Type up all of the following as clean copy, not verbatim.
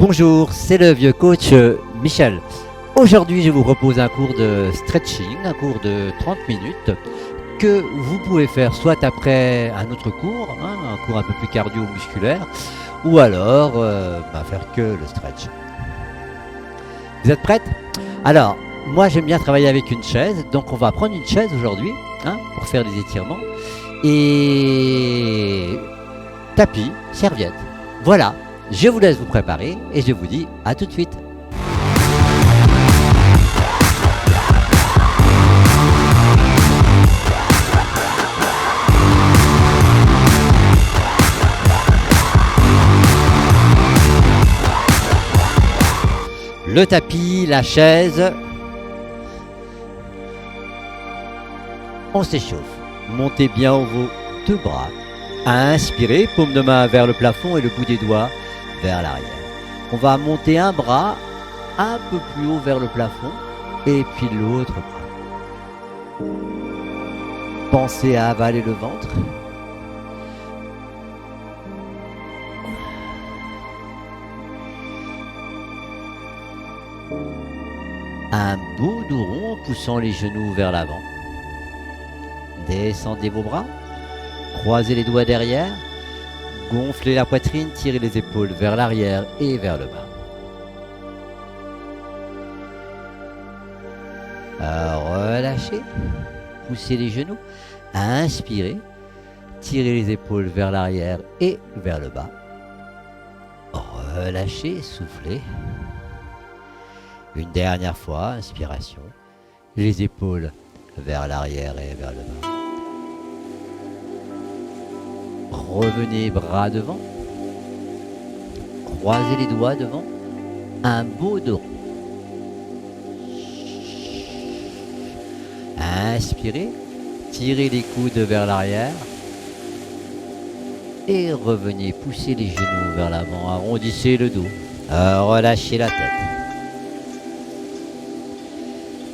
Bonjour, c'est le vieux coach Michel. Aujourd'hui, je vous propose un cours de stretching, un cours de 30 minutes que vous pouvez faire soit après un autre cours, un cours un peu plus cardio-musculaire, ou alors faire que le stretch. Vous êtes prêtes? Alors, moi j'aime bien travailler avec une chaise, donc on va prendre une chaise aujourd'hui pour faire des étirements. Et tapis, serviette. Voilà, je vous laisse vous préparer et je vous dis à tout de suite. Le tapis, la chaise. On s'échauffe. Montez bien vos deux bras. Inspirez, paume de main vers le plafond et le bout des doigts vers l'arrière. On va monter un bras un peu plus haut vers le plafond et puis l'autre bras. Pensez à avaler le ventre. Un beau dos rond en poussant les genoux vers l'avant. Descendez vos bras, croisez les doigts derrière, gonflez la poitrine, tirez les épaules vers l'arrière et vers le bas. Relâchez, poussez les genoux, inspirez, tirez les épaules vers l'arrière et vers le bas. Relâchez, soufflez. Une dernière fois, inspiration, les épaules vers l'arrière et vers le bas. Revenez bras devant, croisez les doigts devant, un beau dos rond. Inspirez, tirez les coudes vers l'arrière et revenez, poussez les genoux vers l'avant, arrondissez le dos, relâchez la tête.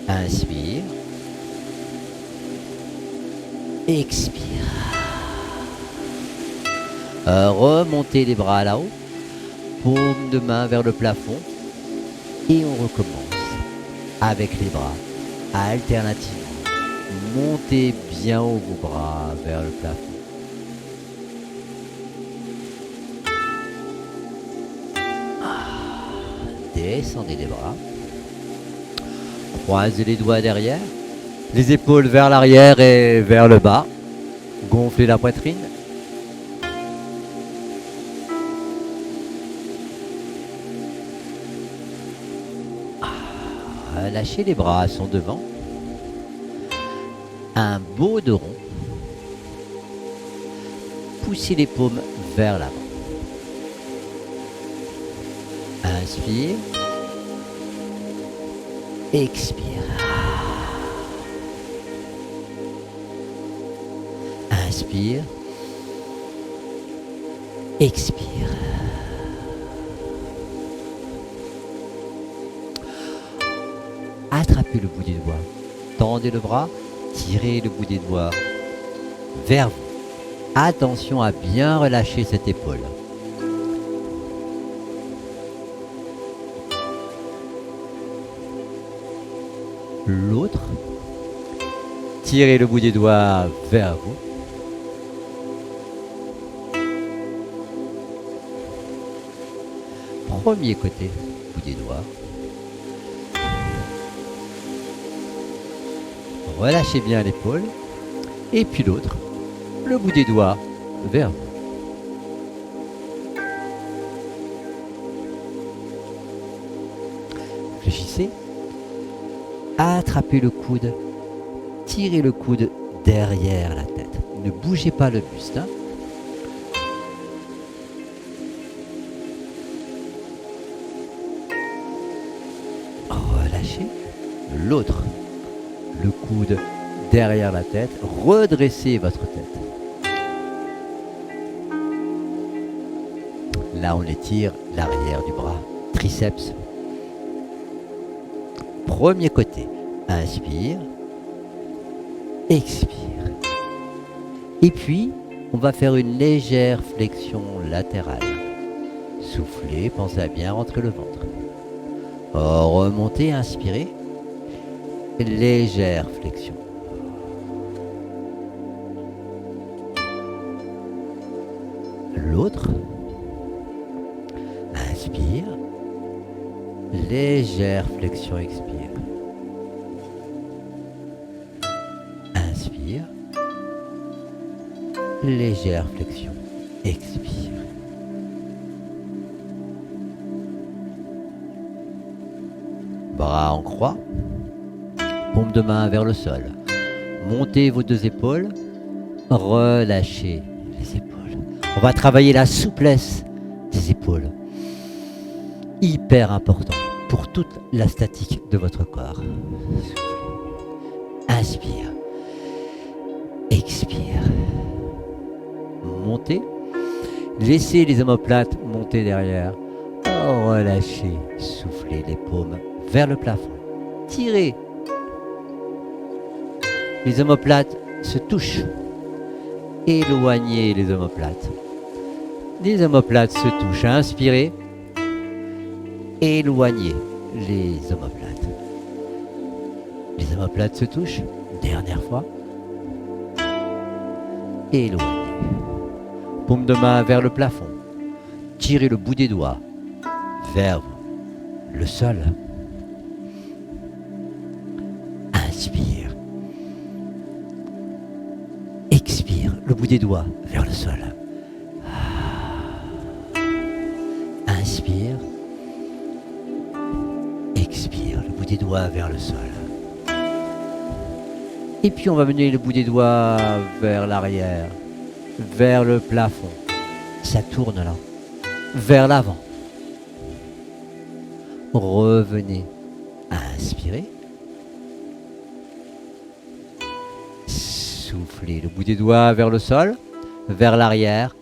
Inspire, expire. Remontez les bras là-haut, paume de main vers le plafond et on recommence avec les bras alternativement. Montez bien haut vos bras vers le plafond. Descendez les bras. Croisez les doigts derrière, les épaules vers l'arrière et vers le bas. Gonflez la poitrine. Lâchez les bras, sont devant. Un beau dos rond. Poussez les paumes vers l'avant. Inspire. Expire. Inspire. Expire. Attrapez le bout des doigts. Tendez le bras. Tirez le bout des doigts vers vous. Attention à bien relâcher cette épaule. L'autre, tirez le bout des doigts vers vous. Premier côté, bout des doigts. Relâchez bien l'épaule. Et puis l'autre, le bout des doigts vers vous. Réfléchissez. Attrapez le coude, tirez le coude derrière la tête. Ne bougez pas le buste. Relâchez. L'autre, le coude derrière la tête. Redressez votre tête. Là, on étire l'arrière du bras, triceps. Premier côté, inspire, expire. Et puis, on va faire une légère flexion latérale. Soufflez, pensez à bien rentrer le ventre. Remontez, inspirez. Légère flexion. L'autre. Inspire. Légère flexion, expire. Inspire. Légère flexion, expire. Bras en croix. Paume de main vers le sol. Montez vos deux épaules. Relâchez les épaules. On va travailler la souplesse des épaules. Hyper important pour toute la statique de votre corps. Inspire. Expire. Montez. Laissez les omoplates monter derrière. Relâchez. Soufflez les paumes vers le plafond. Tirez. Les omoplates se touchent. Éloignez les omoplates. Les omoplates se touchent. Inspirez. Éloignez les omoplates. Les omoplates se touchent. Dernière fois. Éloignez. Paume de main vers le plafond. Tirez le bout des doigts vers le sol. Inspire. Expire le bout des doigts vers le sol. Inspire. Expire le bout des doigts vers le sol. Et puis on va mener le bout des doigts vers l'arrière, vers le plafond. Ça tourne là. Vers l'avant. Revenez. Inspirez. Soufflez le bout des doigts vers le sol, vers l'arrière,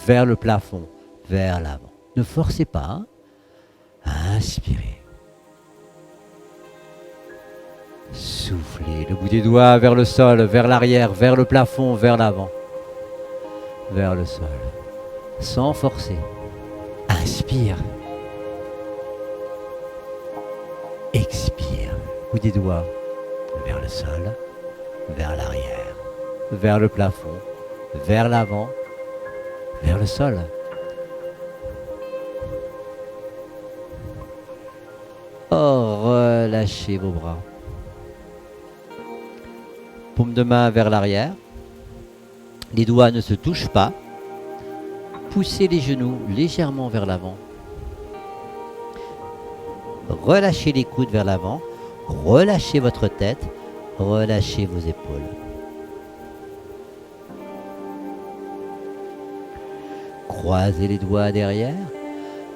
vers le plafond, vers l'avant. Ne forcez pas. Inspirez. Soufflez le bout des doigts vers le sol, vers l'arrière, vers le plafond, vers l'avant, vers le sol, sans forcer. Inspire. Expire. Bout des doigts vers le sol, vers l'arrière, vers le plafond, vers l'avant, vers le sol. Relâchez vos bras. Paume de main vers l'arrière. Les doigts ne se touchent pas. Poussez les genoux légèrement vers l'avant. Relâchez les coudes vers l'avant. Relâchez votre tête. Relâchez vos épaules. Croisez les doigts derrière.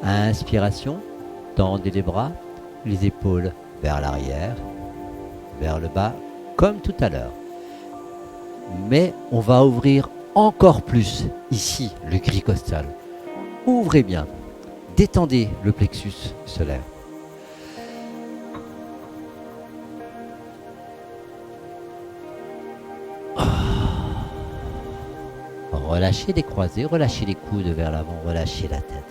Inspiration. Tendez les bras. Les épaules vers l'arrière. Vers le bas. Comme tout à l'heure. Mais on va ouvrir encore plus ici le gris costal. Ouvrez bien. Détendez le plexus solaire. Relâchez les croisés, relâchez les coudes vers l'avant, relâchez la tête.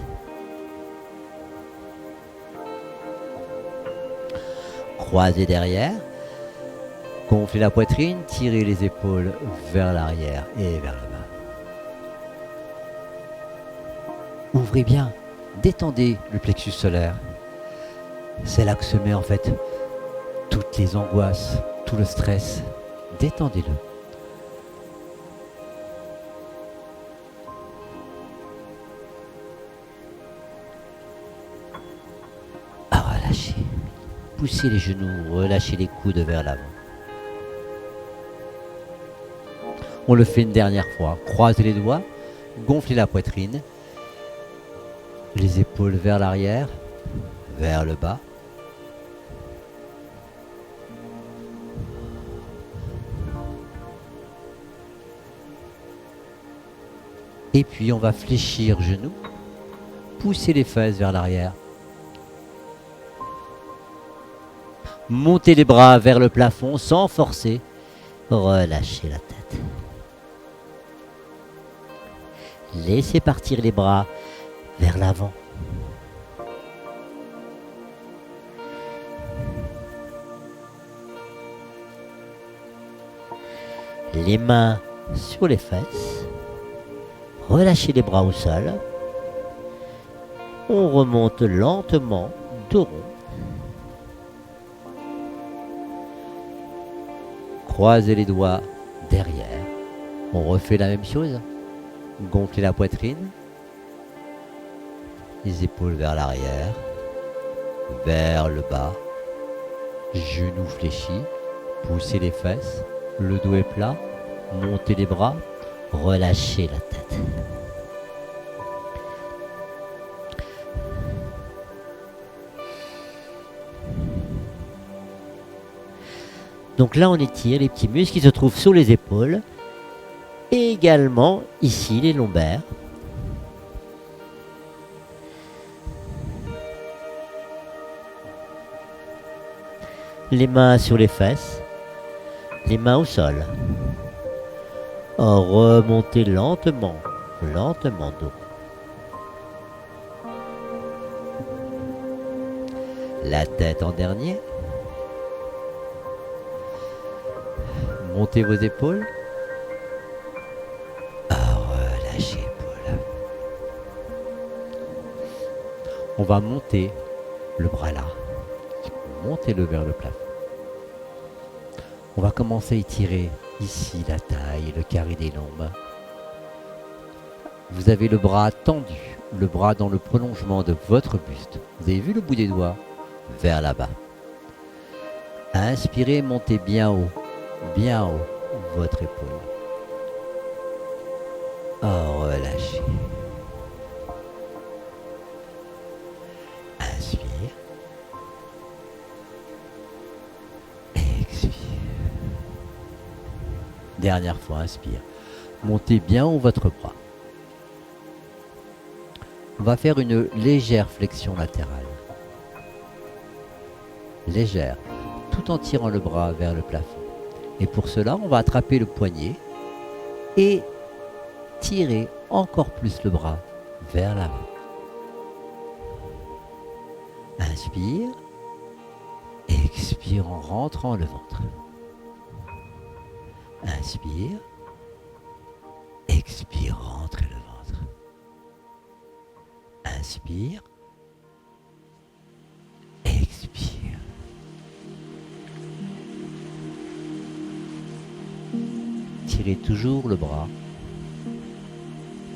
Croisez derrière. Gonflez la poitrine, tirez les épaules vers l'arrière et vers le bas. Ouvrez bien, détendez le plexus solaire. C'est là que se met en fait toutes les angoisses, tout le stress. Détendez-le. Relâchez. Poussez les genoux, relâchez les coudes vers l'avant. On le fait une dernière fois. Croisez les doigts, gonflez la poitrine, les épaules vers l'arrière, vers le bas. Et puis on va fléchir genoux, pousser les fesses vers l'arrière. Montez les bras vers le plafond sans forcer. Relâchez la tête. Laissez partir les bras vers l'avant, Les mains sur les fesses. Relâchez les bras au sol. On remonte lentement, dos rond. Croisez les doigts derrière. On refait la même chose. Gonflez la poitrine. Les épaules vers l'arrière. Vers le bas. Genoux fléchis. Poussez les fesses. Le dos est plat. Montez les bras. Relâchez la tête. Donc là, on étire les petits muscles qui se trouvent sous les épaules. Et également ici, les lombaires. Les mains sur les fesses. Les mains au sol. Remontez lentement, lentement dos. La tête en dernier. Montez vos épaules. Relâchez épaules. On va monter le bras là. Montez-le vers le plafond. On va commencer à étirer ici la taille, le carré des lombes. Vous avez le bras tendu, le bras dans le prolongement de votre buste. Vous avez vu le bout des doigts vers là-bas. Inspirez, montez bien haut votre épaule. Relâchez. Inspire. Expire. Dernière fois, inspire. Montez bien haut votre bras. On va faire une légère flexion latérale. Légère, tout en tirant le bras vers le plafond. Et pour cela, on va attraper le poignet et tirer encore plus le bras vers l'avant. Inspire. Expire en rentrant le ventre. Inspire. Expire, rentrez le ventre. Inspire. Expire. Tirez toujours le bras.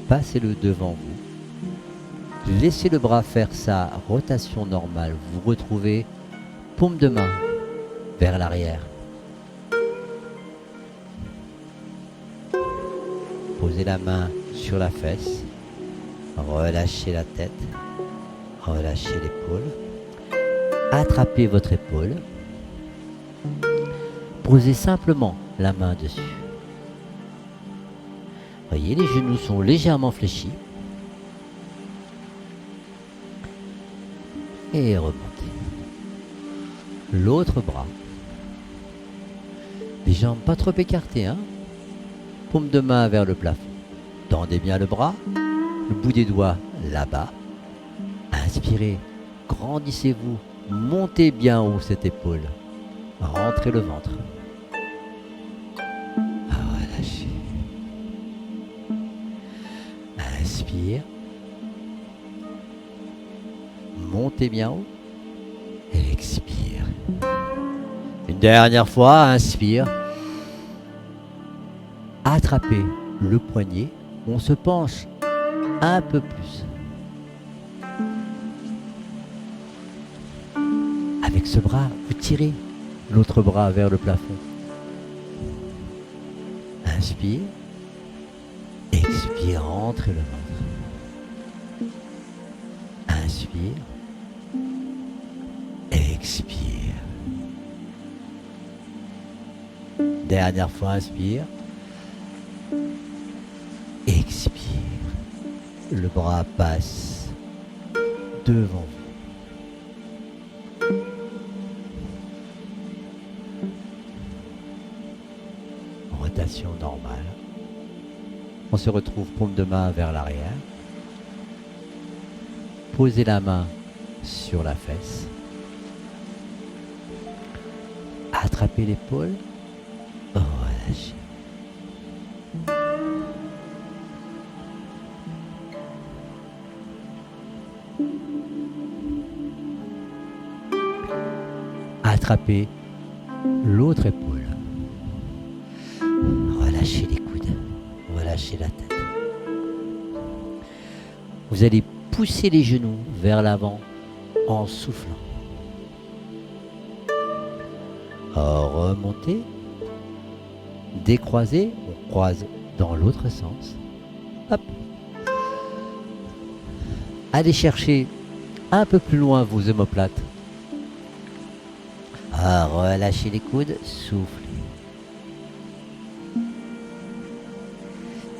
Passez-le devant vous. Laissez le bras faire sa rotation normale. Vous vous retrouvez paume de main vers l'arrière. Posez la main sur la fesse. Relâchez la tête. Relâchez l'épaule. Attrapez votre épaule. Posez simplement la main dessus. Voyez, les genoux sont légèrement fléchis. Et remontez. L'autre bras. Les jambes pas trop écartées, hein. Paume de main vers le plafond. Tendez bien le bras. Le bout des doigts là-bas. Inspirez. Grandissez-vous. Montez bien haut cette épaule. Rentrez le ventre. Relâchez. Inspire. Montez bien haut. Expire. Une dernière fois, inspire. Attrapez le poignet. On se penche un peu plus. Avec ce bras, vous tirez l'autre bras vers le plafond. Inspire. Expire, rentrez le ventre. Inspire. Expire. Dernière fois, inspire. Expire. Le bras passe devant vous. Rotation normale. On se retrouve paume de main vers l'arrière. Posez la main sur la fesse. Attrapez l'épaule. Relâchez. attrapez l'autre épaule. Relâchez les coudes, relâchez la tête. Vous allez pousser les genoux vers l'avant en soufflant. Remontez, décroisez, on croise dans l'autre sens. Hop. Allez chercher un peu plus loin vos omoplates. Relâchez les coudes, soufflez.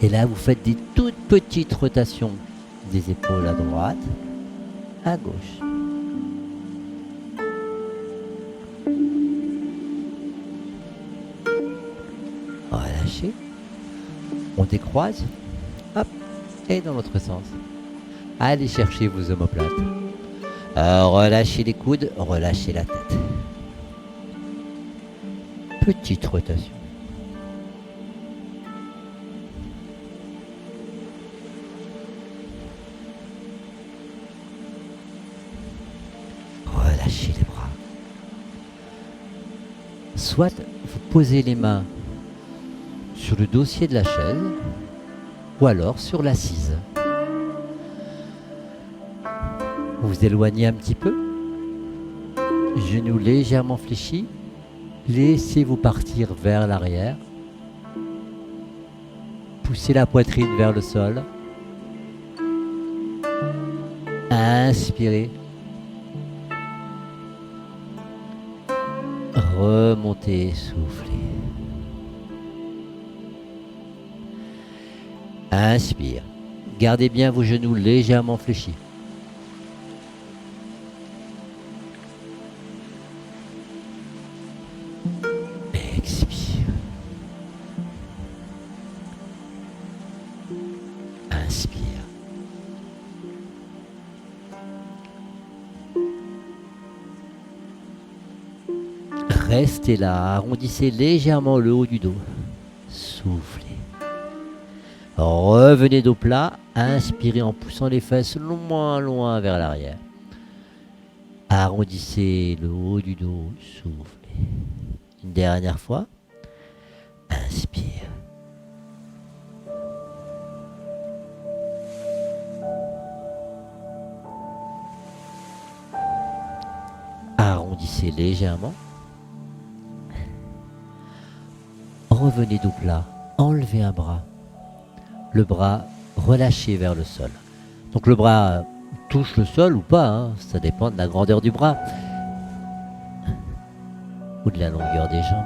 Et là, vous faites des toutes petites rotations des épaules à droite, à gauche. Relâchez. On décroise. Hop. Et dans l'autre sens. Allez chercher vos omoplates. Relâchez les coudes, relâchez la tête. Petite rotation. Relâchez les bras. Soit vous posez les mains sur le dossier de la chaise ou alors sur l'assise. Vous vous éloignez un petit peu, genoux légèrement fléchis, laissez-vous partir vers l'arrière, poussez la poitrine vers le sol, inspirez, remontez, soufflez, inspire, gardez bien vos genoux légèrement fléchis. Expire. Inspire. Restez là, arrondissez légèrement le haut du dos. Soufflez. Revenez dos plat, inspirez en poussant les fesses loin, loin vers l'arrière. Arrondissez le haut du dos, soufflez. Une dernière fois, inspire. Arrondissez légèrement. Revenez dos plat, enlevez un bras. Le bras relâché vers le sol. Donc le bras touche le sol ou pas, hein, ça dépend de la grandeur du bras ou de la longueur des jambes.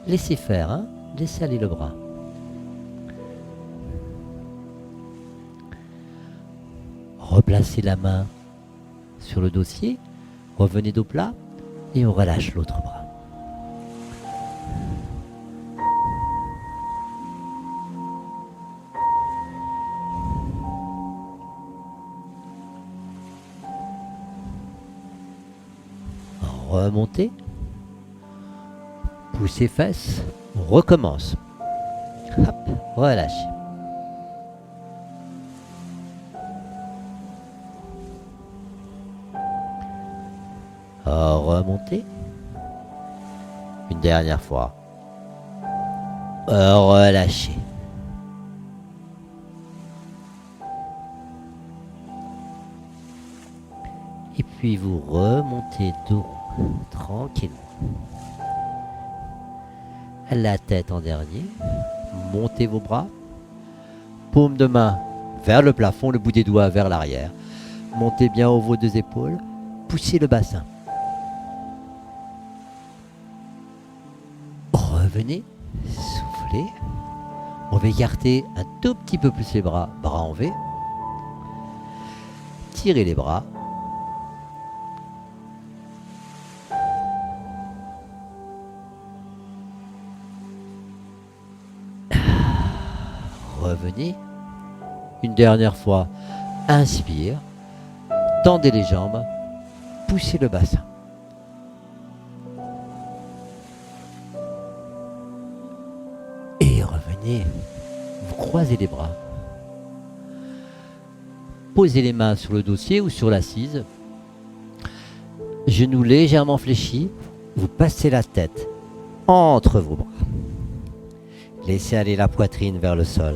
Laissez faire, hein, laissez aller le bras. Replacez la main sur le dossier, revenez dos plat et on relâche l'autre bras. Remontez, poussez fesses, on recommence. Hop, relâchez. Remontez. Une dernière fois. Relâchez. Et puis vous remontez dos tranquillement. La tête en dernier. Montez vos bras. Paume de main vers le plafond, le bout des doigts vers l'arrière. Montez bien haut vos deux épaules. Poussez le bassin. Revenez, soufflez. On va écarter un tout petit peu plus les bras, bras en V. Tirez les bras. Revenez. Une dernière fois, inspire. Tendez les jambes. Poussez le bassin. Et revenez. Vous croisez les bras. posez les mains sur le dossier ou sur l'assise. Genoux légèrement fléchis. Vous passez la tête entre vos bras. Laissez aller la poitrine vers le sol.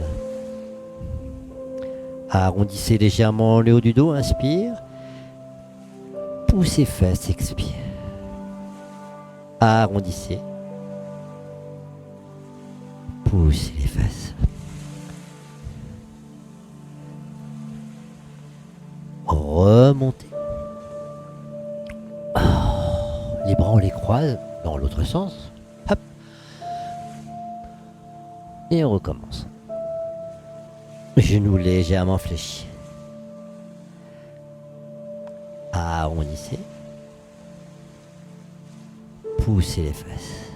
Arrondissez légèrement le haut du dos, inspire. Poussez fesses, expire. Arrondissez. Poussez les fesses. Remontez. Les bras, on les croise dans l'autre sens. Hop. Et on recommence. Genoux légèrement fléchis. Arrondissez. Poussez les fesses.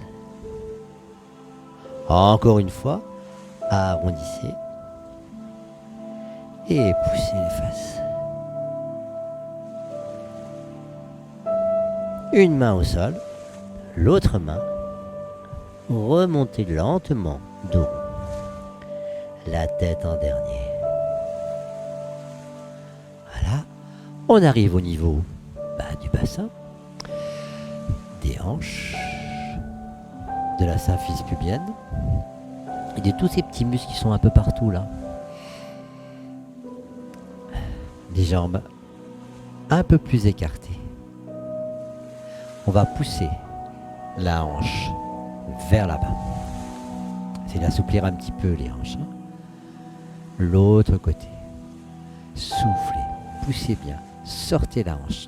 Encore une fois. Arrondissez. Et poussez les fesses. Une main au sol, l'autre main, remontez lentement, dos, la tête en dernier. Voilà, on arrive au niveau du bassin, des hanches, de la symphyse pubienne, et de tous ces petits muscles qui sont un peu partout là. Les jambes un peu plus écartées. On va pousser la hanche vers là-bas. C'est d'assouplir un petit peu les hanches. L'autre côté. Soufflez, poussez bien, sortez la hanche.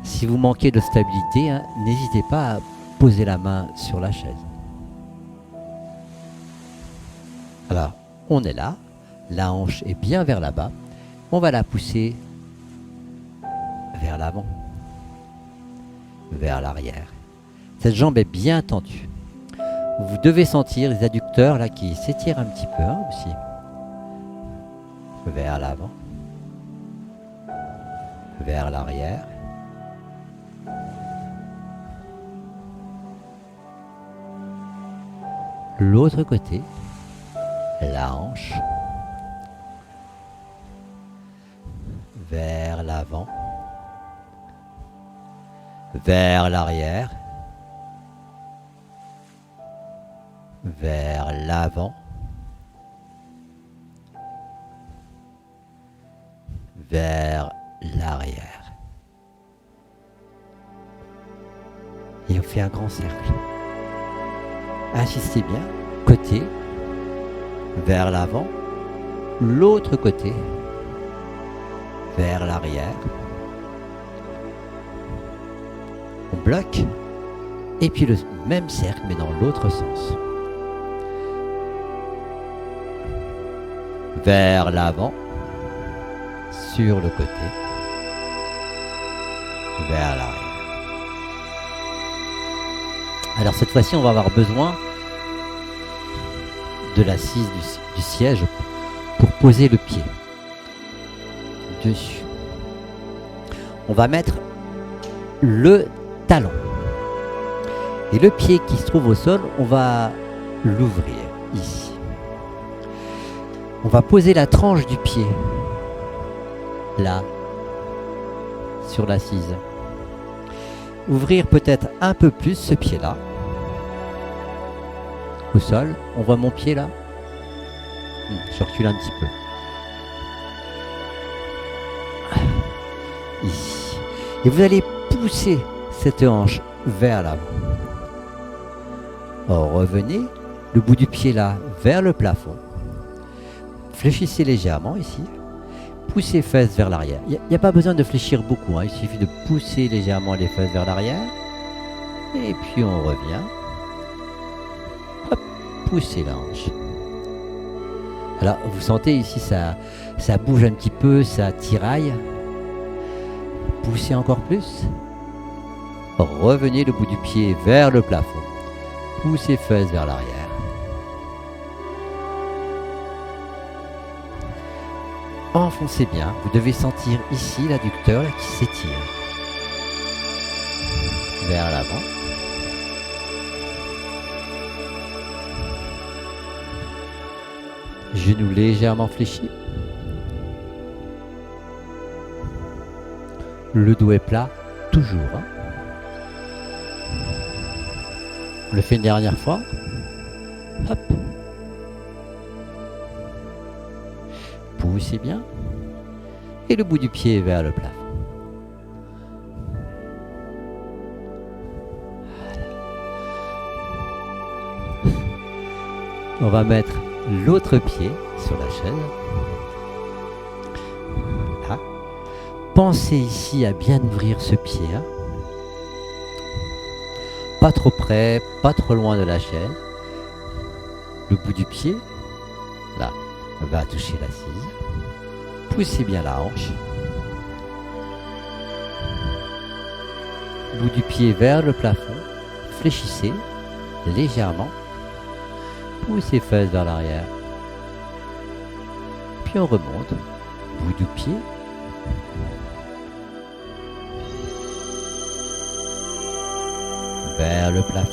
Si vous manquez de stabilité, n'hésitez pas à poser la main sur la chaise. Alors, on est là, la hanche est bien vers là-bas. On va la pousser vers l'avant, vers l'arrière. Cette jambe est bien tendue. Vous devez sentir les adducteurs là qui s'étirent un petit peu aussi. Vers l'avant, vers l'arrière. L'autre côté, la hanche. Vers l'avant, vers l'arrière, vers l'avant, vers l'arrière. Et on fait un grand cercle. Insistez bien, côté, vers l'avant, l'autre côté, vers l'arrière. On bloque. Et puis le même cercle, mais dans l'autre sens. Vers l'avant. Sur le côté. Vers l'arrière. Alors cette fois-ci, on va avoir besoin de l'assise du siège pour poser le pied dessus. On va mettre le talon. Et le pied qui se trouve au sol, on va l'ouvrir ici. On va poser la tranche du pied là, sur l'assise. Ouvrir peut-être un peu plus ce pied-là. Au sol, on voit mon pied là. Je recule un petit peu. Ici. Et vous allez pousser cette hanche vers l'avant. Revenez, le bout du pied là, vers le plafond. Fléchissez légèrement ici. Poussez fesses vers l'arrière. Il n'y a pas besoin de fléchir beaucoup, il suffit de pousser légèrement les fesses vers l'arrière. Et puis on revient. Hop, poussez la hanche. Alors vous sentez ici, ça bouge un petit peu, ça tiraille. Poussez encore plus. Revenez le bout du pied vers le plafond. Poussez fesses vers l'arrière. Enfoncez bien. Vous devez sentir ici l'adducteur qui s'étire. Vers l'avant. Genoux légèrement fléchis. Le dos est plat, toujours. On le fait une dernière fois. Hop. Poussez bien. Et le bout du pied vers le plafond. Voilà. On va mettre l'autre pied sur la chaise. Là. Pensez ici à bien ouvrir ce pied. Pas trop près, pas trop loin de la chaise. Le bout du pied, là, va toucher l'assise. Poussez bien la hanche. Bout du pied vers le plafond. Fléchissez légèrement. Poussez les fesses vers l'arrière. Puis on remonte. Bout du pied. Vers le plafond.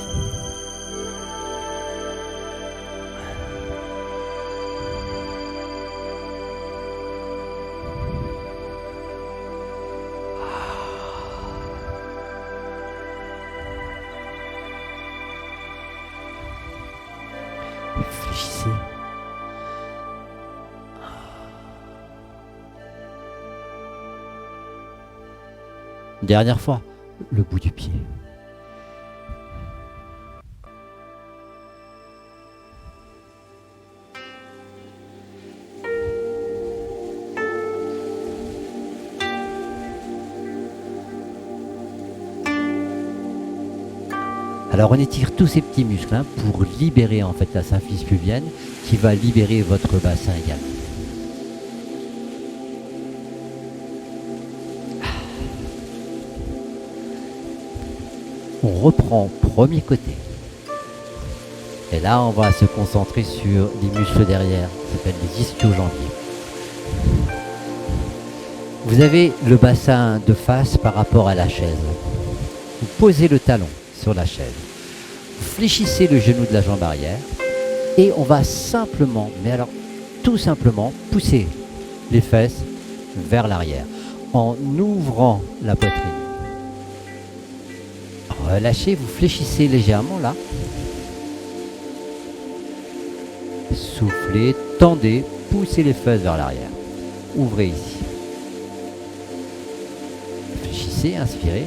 Réfléchissez. Dernière fois, le bout du pied. Alors on étire tous ces petits muscles pour libérer en fait la symphyse pubienne qui va libérer votre bassin également. On reprend premier côté. Et là on va se concentrer sur les muscles derrière, qui s'appellent les ischio-jambiers. Vous avez le bassin de face par rapport à la chaise. Vous posez le talon sur la chaise. Vous fléchissez le genou de la jambe arrière et on va simplement, mais alors tout simplement, pousser les fesses vers l'arrière en ouvrant la poitrine. Relâchez, vous fléchissez légèrement là. Soufflez, tendez, poussez les fesses vers l'arrière. Ouvrez ici. Fléchissez, inspirez.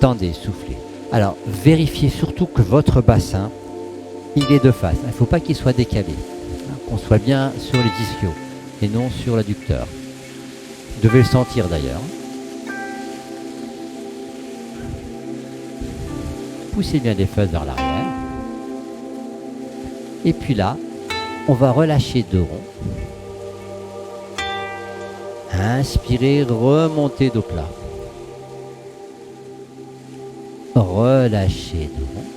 Tendez, soufflez. Alors, vérifiez surtout que votre bassin, il est de face. Il ne faut pas qu'il soit décalé. Qu'on soit bien sur les ischios et non sur l'adducteur. Vous devez le sentir d'ailleurs. Poussez bien les fesses vers l'arrière. Et puis là, on va relâcher deux ronds. Inspirez, remontez dos plat. Relâchez deux ronds.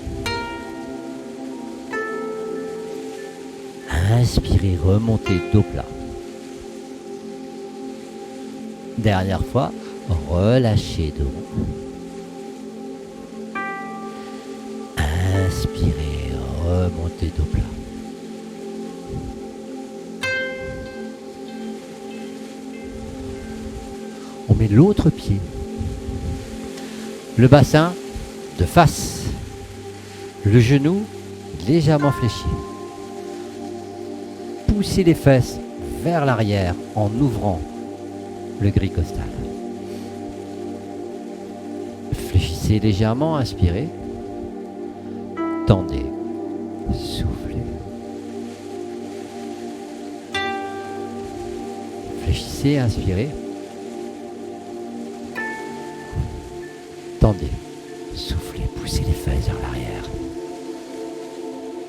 Inspirez, remontez dos plat. Dernière fois, relâchez deux ronds. Inspirez, remontez dos plat. On met l'autre pied. Le bassin de face. Le genou légèrement fléchi. Poussez les fesses vers l'arrière en ouvrant le gris costal. Fléchissez légèrement, inspirez. Tendez, soufflez. Fléchissez, inspirez. Tendez, soufflez, poussez les fesses vers l'arrière.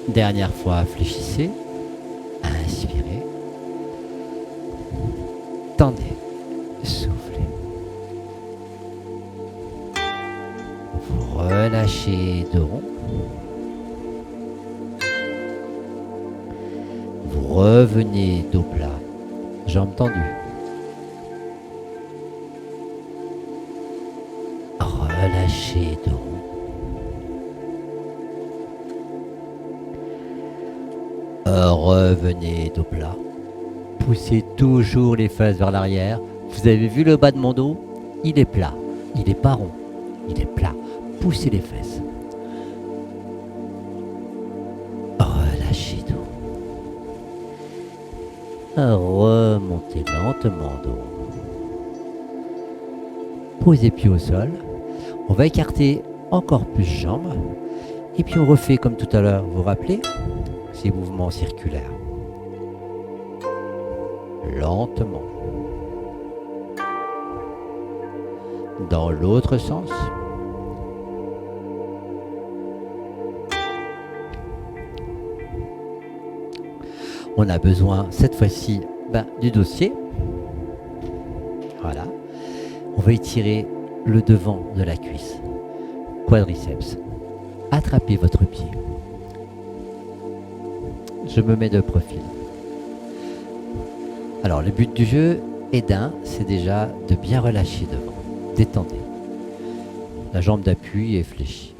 Dernière fois, fléchissez, inspirez. Tendez, soufflez. Vous relâchez deux ronds. Vous revenez dos plat, jambes tendues. Relâchez deux ronds. Revenez dos plat. Poussez toujours les fesses vers l'arrière. Vous avez vu le bas de mon dos? Il est plat. Il n'est pas rond. Il est plat. Poussez les fesses. Relâchez tout. Remontez lentement dos. Posez pied au sol. On va écarter encore plus jambes. Et puis on refait comme tout à l'heure. Vous vous rappelez? Ces mouvements circulaires. Lentement. Dans l'autre sens. On a besoin cette fois-ci du dossier. Voilà. On va étirer le devant de la cuisse. Quadriceps. Attrapez votre pied. Je me mets de profil. Alors le but du jeu est c'est déjà de bien relâcher devant. Détendez. La jambe d'appui est fléchie.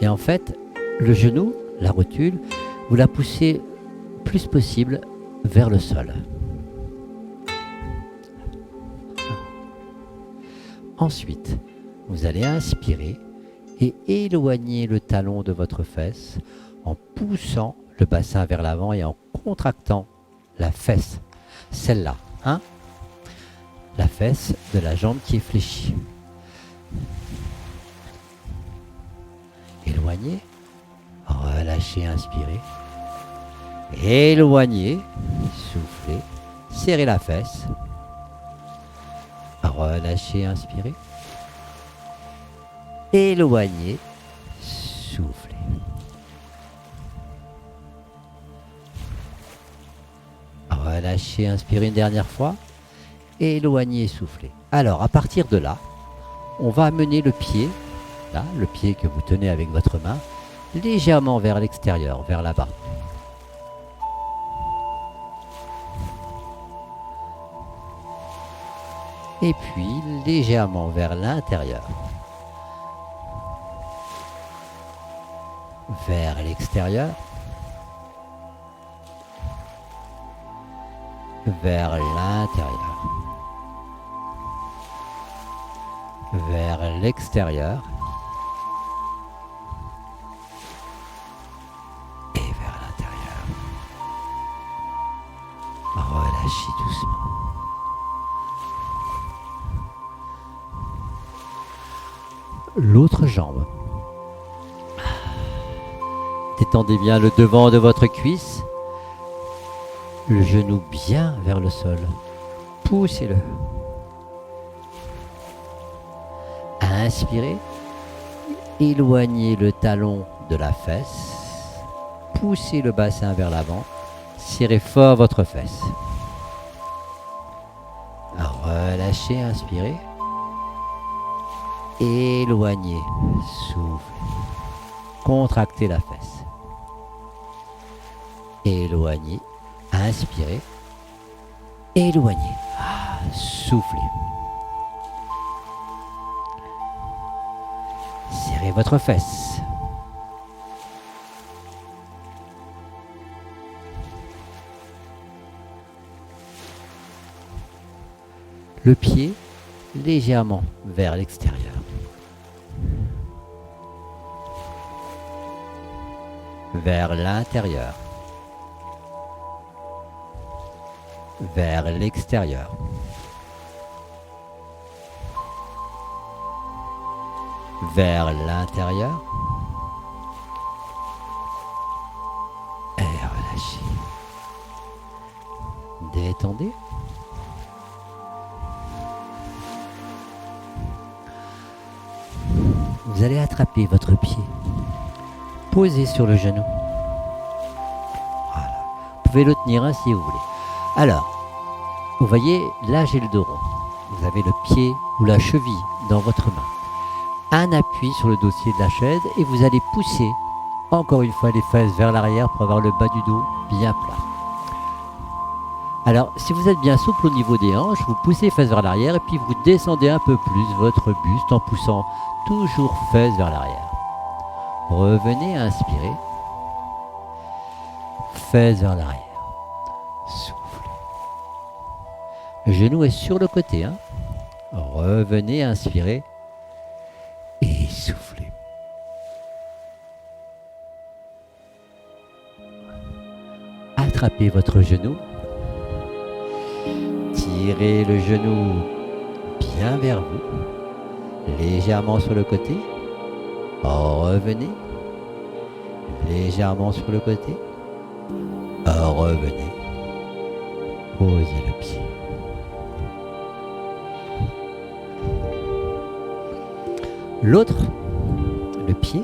Et en fait, le genou, la rotule, vous la poussez le plus possible vers le sol. Ensuite, vous allez inspirer et éloigner le talon de votre fesse en poussant le bassin vers l'avant et en contractant la fesse, celle-là, la fesse de la jambe qui est fléchie. Éloignez, relâchez, inspirez. Éloignez, soufflez, serrez la fesse. Relâchez, inspirez. Éloignez, soufflez. Relâchez, inspirez une dernière fois. Éloignez, soufflez. Alors, à partir de là, on va amener le pied, là, le pied que vous tenez avec votre main, légèrement vers l'extérieur, vers là-bas. Et puis, légèrement vers l'intérieur. Vers l'extérieur. Vers l'intérieur. Vers l'extérieur. Et vers l'intérieur. Relâchez doucement. L'autre jambe. Détendez bien le devant de votre cuisse. Le genou bien vers le sol. Poussez-le. Inspirez. Éloignez le talon de la fesse. Poussez le bassin vers l'avant. Serrez fort votre fesse. Relâchez, inspirez. Éloignez, soufflez. Contractez la fesse. Éloignez, inspirez. Éloignez, soufflez. Serrez votre fesse. Le pied légèrement vers l'extérieur. Vers l'intérieur. Vers l'extérieur. Vers l'intérieur. Et relâchez. Détendez. Vous allez attraper votre pied. Posez sur le genou. Voilà. Vous pouvez le tenir si vous voulez. Alors, vous voyez, là j'ai le dos rond. Vous avez le pied ou la cheville dans votre main. Un appui sur le dossier de la chaise et vous allez pousser encore une fois les fesses vers l'arrière pour avoir le bas du dos bien plat. Alors, si vous êtes bien souple au niveau des hanches, vous poussez les fesses vers l'arrière et puis vous descendez un peu plus votre buste en poussant toujours fesses vers l'arrière. Revenez, inspirez. fesses vers l'arrière. Soufflez. Le genou est sur le côté. Revenez, inspirez. Et soufflez. Attrapez votre genou. Tirez le genou bien vers vous. Légèrement sur le côté. Revenez. Légèrement sur le côté. Revenez. Posez le pied. L'autre, le pied.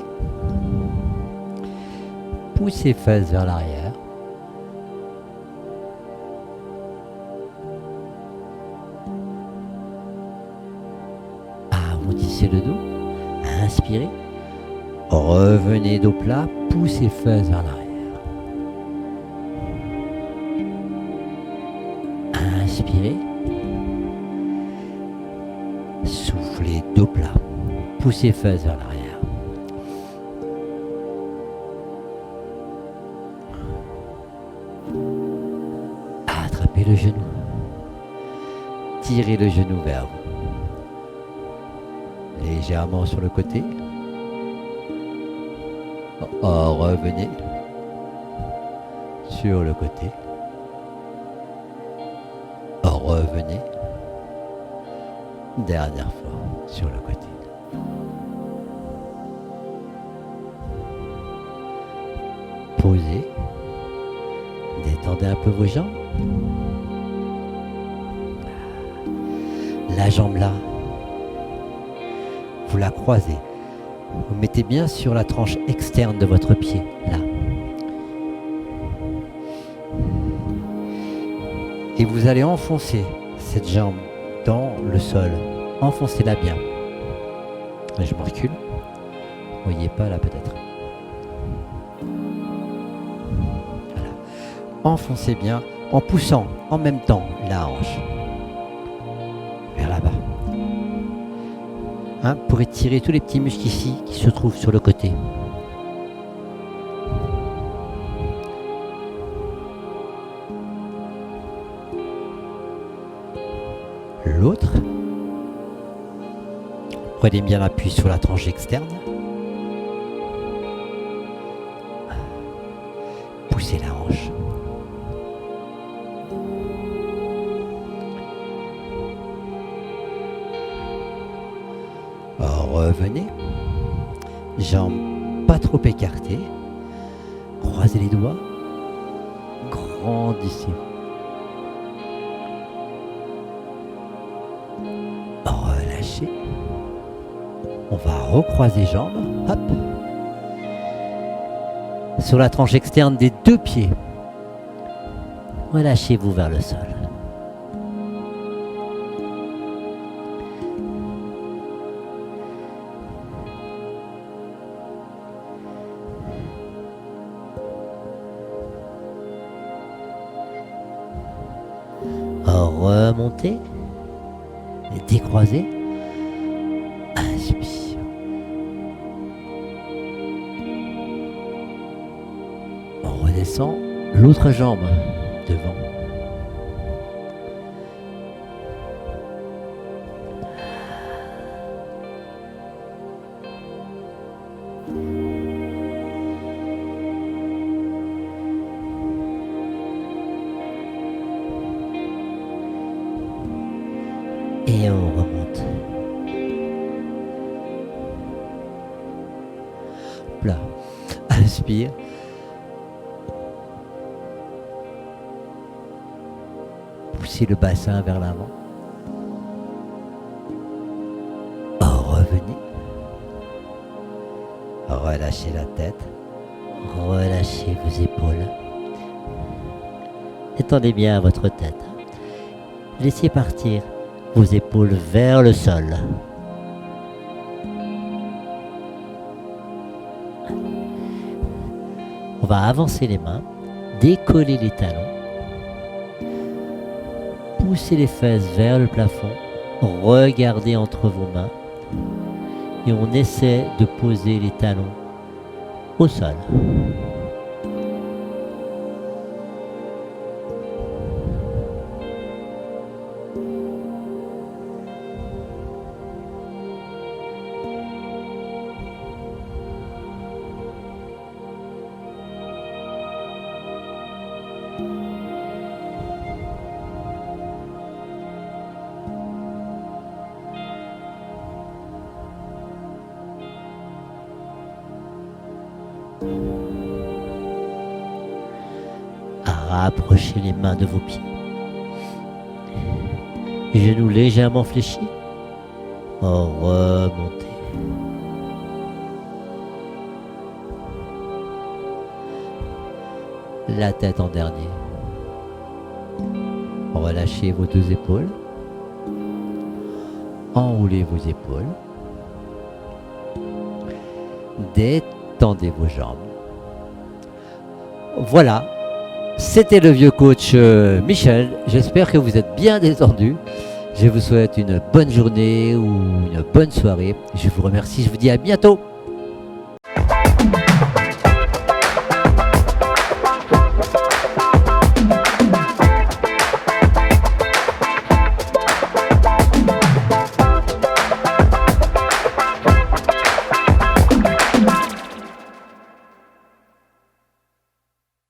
Poussez fesses vers l'arrière. Arrondissez le dos. Inspirez. Revenez dos plat. Poussez fesses vers l'arrière. Inspirez. Soufflez dos plat. Poussez fesses vers l'arrière. Attrapez le genou. Tirez le genou vers vous. Légèrement sur le côté. Revenez sur le côté. Revenez. Dernière fois sur le côté. Posez. Détendez un peu vos jambes. La jambe là, vous la croisez. Vous mettez bien sur la tranche externe de votre pied, là. Et vous allez enfoncer cette jambe dans le sol. Enfoncez-la bien. Je me recule. Vous voyez pas là peut-être. Voilà. Enfoncez bien en poussant en même temps la hanche vers là-bas. Pour étirer tous les petits muscles ici qui se trouvent sur le côté. L'autre, prenez bien l'appui sur la tranche externe. Poussez la hanche. Revenez. Jambes pas trop écartées. Croisez les doigts. Grandissez. Relâchez. On va recroiser jambes. Hop. Sur la tranche externe des deux pieds. Relâchez-vous vers le sol. Remontez, décroisez, inspire. On redescend l'autre jambe devant. Et on remonte. Là, inspire. Poussez le bassin vers l'avant. Revenez. Relâchez la tête. Relâchez vos épaules. Étendez bien votre tête. Laissez partir vos épaules vers le sol. On va avancer les mains, décoller les talons, pousser les fesses vers le plafond, regardez entre vos mains et on essaie de poser les talons au sol. Rapprochez les mains de vos pieds. Genoux légèrement fléchis. Remontez. La tête en dernier. Relâchez vos deux épaules. Enroulez vos épaules. Détendez vos jambes. Voilà. C'était le vieux coach Michel. J'espère que vous êtes bien détendu. Je vous souhaite une bonne journée ou une bonne soirée. Je vous remercie. Je vous dis à bientôt.